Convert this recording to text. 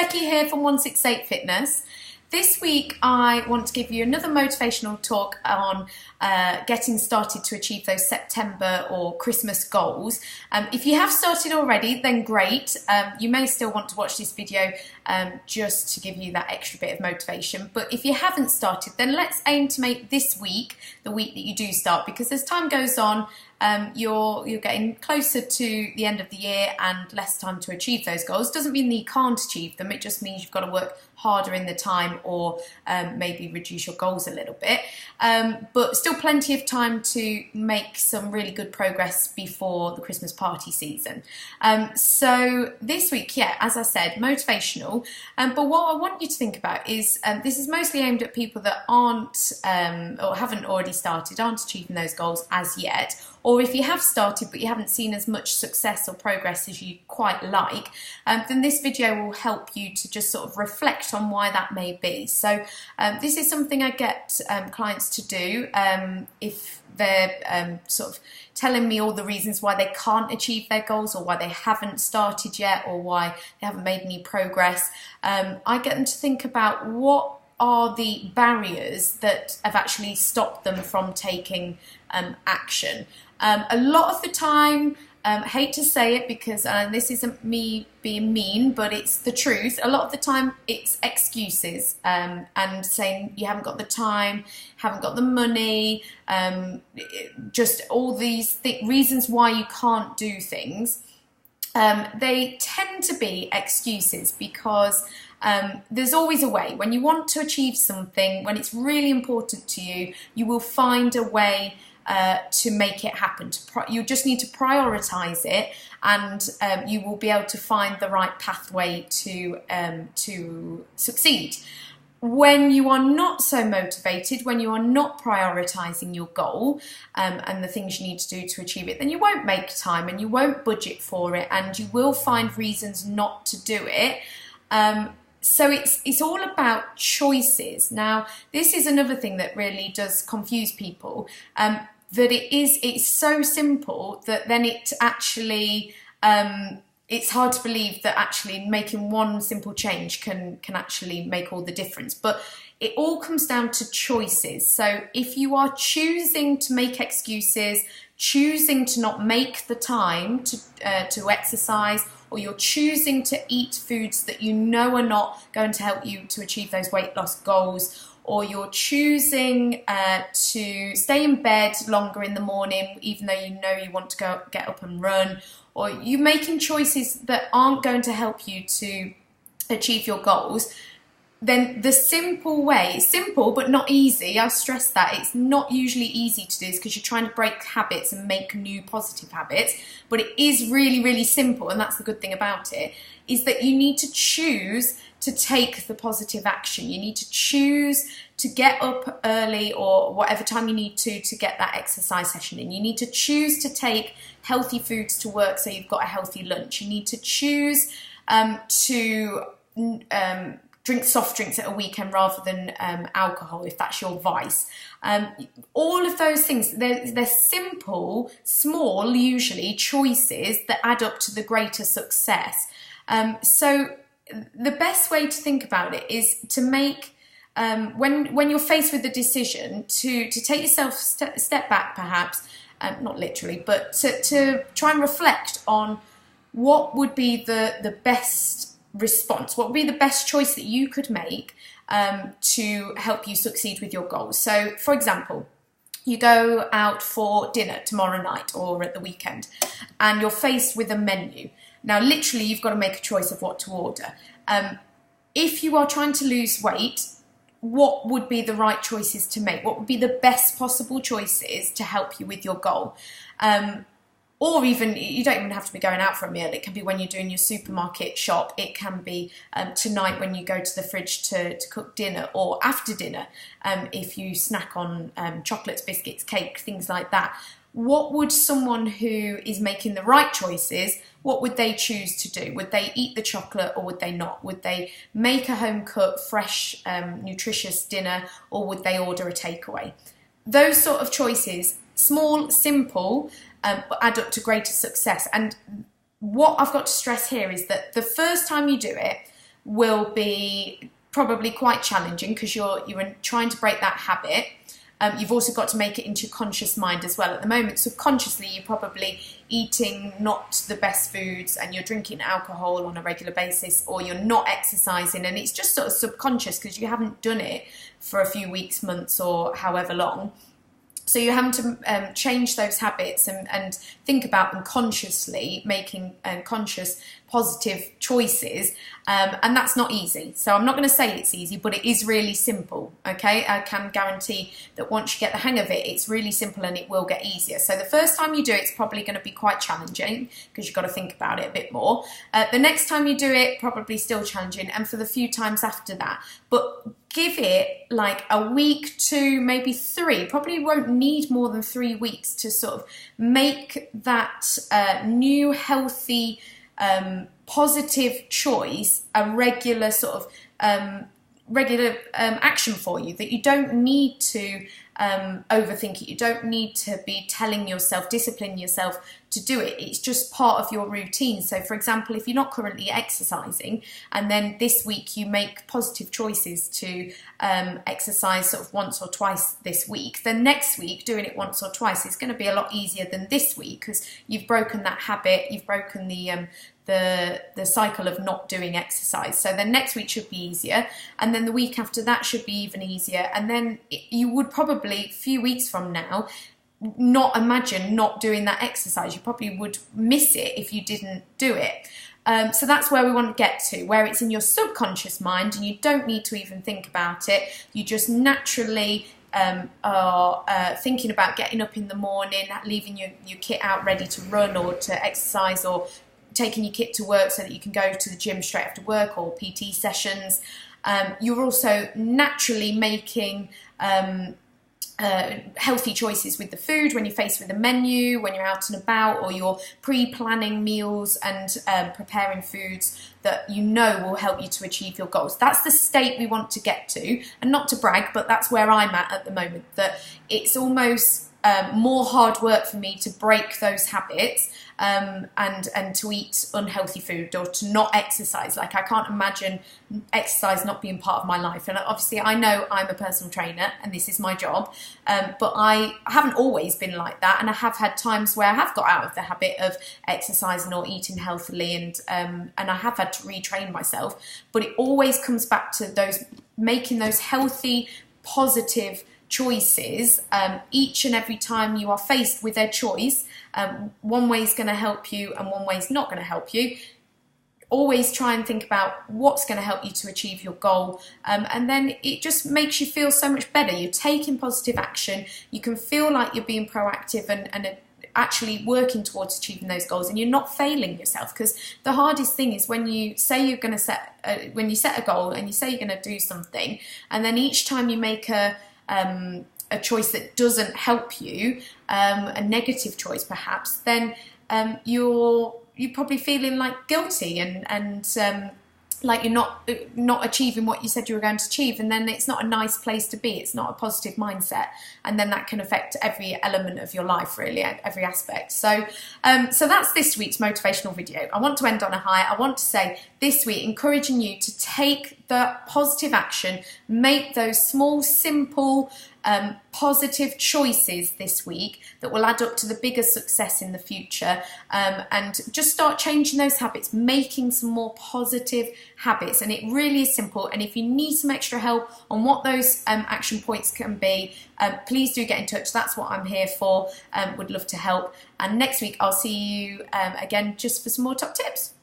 Becky here from 168 Fitness. This week I want to give you another motivational talk on getting started to achieve those September or Christmas goals. If you have started already, then great. You may still want to watch this video just to give you that extra bit of motivation. But if you haven't started, then let's aim to make this week the week that you do start, because as time goes on, you're getting closer to the end of the year and less time to achieve those goals. Doesn't mean that you can't achieve them, it just means you've got to work harder in the time, or maybe reduce your goals a little bit. But still plenty of time to make some really good progress before the Christmas party season. So this week, yeah, as I said, motivational. But what I want you to think about is, this is mostly aimed at people that aren't or haven't already started, aren't achieving those goals as yet. Or if you have started but you haven't seen as much success or progress as you quite like, then this video will help you to just sort of reflect on why that may be. So this is something I get clients to do if they're sort of telling me all the reasons why they can't achieve their goals, or why they haven't started yet, or why they haven't made any progress. I get them to think about what are the barriers that have actually stopped them from taking action. A lot of the time, I hate to say it because this isn't me being mean, but it's the truth. A lot of the time it's excuses and saying you haven't got the time, haven't got the money, just all these reasons why you can't do things. They tend to be excuses because there's always a way. When you want to achieve something, when it's really important to you, you will find a way to make it happen. You just need to prioritize it, and you will be able to find the right pathway to succeed. When you are not so motivated, when you are not prioritizing your goal and the things you need to do to achieve it, then you won't make time and you won't budget for it, and you will find reasons not to do it. So it's all about choices. Now, this is another thing that really does confuse people, that it's so simple that then it actually, it's hard to believe that actually making one simple change can actually make all the difference. But it all comes down to choices. So if you are choosing to make excuses, choosing to not make the time to exercise, or you're choosing to eat foods that you know are not going to help you to achieve those weight loss goals, or you're choosing to stay in bed longer in the morning even though you know you want to get up and run, or you're making choices that aren't going to help you to achieve your goals, then the simple way, it's simple but not easy, I stress that, it's not usually easy to do this because you're trying to break habits and make new positive habits, but it is really, really simple, and that's the good thing about it, is that you need to choose to take the positive action. You need to choose to get up early or whatever time you need to get that exercise session in. You need to choose to take healthy foods to work so you've got a healthy lunch. You need to choose to drink soft drinks at a weekend rather than alcohol, if that's your vice. All of those things, they're simple, small, usually, choices that add up to the greater success. So the best way to think about it is to make, when you're faced with the decision, to take yourself a step back perhaps, not literally, but to try and reflect on what would be the best response, what would be the best choice that you could make to help you succeed with your goals. So, for example, you go out for dinner tomorrow night or at the weekend, and you're faced with a menu. Now, literally, you've got to make a choice of what to order. If you are trying to lose weight, what would be the right choices to make? What would be the best possible choices to help you with your goal? Or even, you don't even have to be going out for a meal. It can be when you're doing your supermarket shop. It can be tonight when you go to the fridge to cook dinner, or after dinner if you snack on chocolates, biscuits, cake, things like that. What would someone who is making the right choices, what would they choose to do? Would they eat the chocolate or would they not? Would they make a home-cooked, fresh, nutritious dinner, or would they order a takeaway? Those sort of choices, small, simple, but add up to greater success. And what I've got to stress here is that the first time you do it, will be probably quite challenging because you're trying to break that habit. You've also got to make it into your conscious mind as well. At the moment, subconsciously, you're probably eating not the best foods and you're drinking alcohol on a regular basis, or you're not exercising, and it's just sort of subconscious because you haven't done it for a few weeks, months, or however long. So you're having to change those habits and think about them consciously, making conscious positive choices, and that's not easy. So I'm not going to say it's easy, but it is really simple, okay? I can guarantee that once you get the hang of it, it's really simple and it will get easier. So the first time you do it, it's probably going to be quite challenging because you've got to think about it a bit more. The next time you do it, probably still challenging, and for the few times after that. But give it like a week, 2, maybe 3, probably won't need more than 3 weeks to sort of make that new healthy positive choice a regular sort of action for you, that you don't need to overthink it. You don't need to be telling yourself, disciplining yourself to do it. It's just part of your routine. So for example, if you're not currently exercising and then this week you make positive choices to exercise sort of once or twice this week, then next week doing it once or twice is going to be a lot easier than this week because you've broken that habit, you've broken the cycle of not doing exercise. So then next week should be easier, and then the week after that should be even easier, and then you would probably a few weeks from now not imagine not doing that exercise. You probably would miss it if you didn't do it. So that's where we want to get to, where it's in your subconscious mind and you don't need to even think about it. You just naturally are thinking about getting up in the morning, leaving your kit out ready to run or to exercise, or taking your kit to work so that you can go to the gym straight after work, or PT sessions. You're also naturally making healthy choices with the food when you're faced with a menu, when you're out and about, or you're pre-planning meals and preparing foods that you know will help you to achieve your goals. That's the state we want to get to, and not to brag, but that's where I'm at the moment, that it's almost more hard work for me to break those habits and to eat unhealthy food or to not exercise. Like, I can't imagine exercise not being part of my life. And obviously I know I'm a personal trainer and this is my job, but I haven't always been like that, and I have had times where I have got out of the habit of exercising or eating healthily, and I have had to retrain myself. But it always comes back to those making those healthy, positive choices each and every time you are faced with a choice. One way is going to help you and one way is not going to help you. Always try and think about what's going to help you to achieve your goal, and then it just makes you feel so much better. You're taking positive action, you can feel like you're being proactive and actually working towards achieving those goals, and you're not failing yourself. Because the hardest thing is when you say you're going to set a goal and you say you're going to do something, and then each time you make a choice that doesn't help you, a negative choice perhaps, then you're probably feeling like guilty and like you're not achieving what you said you were going to achieve, and then it's not a nice place to be. It's not a positive mindset, and then that can affect every element of your life, really, every aspect. So that's this week's motivational video. I want to end on a high. I want to say this week, encouraging you to take the positive action, make those small, simple, positive choices this week that will add up to the bigger success in the future, and just start changing those habits, making some more positive habits. And it really is simple, and if you need some extra help on what those action points can be, please do get in touch. That's what I'm here for. Would love to help, and next week I'll see you again just for some more top tips.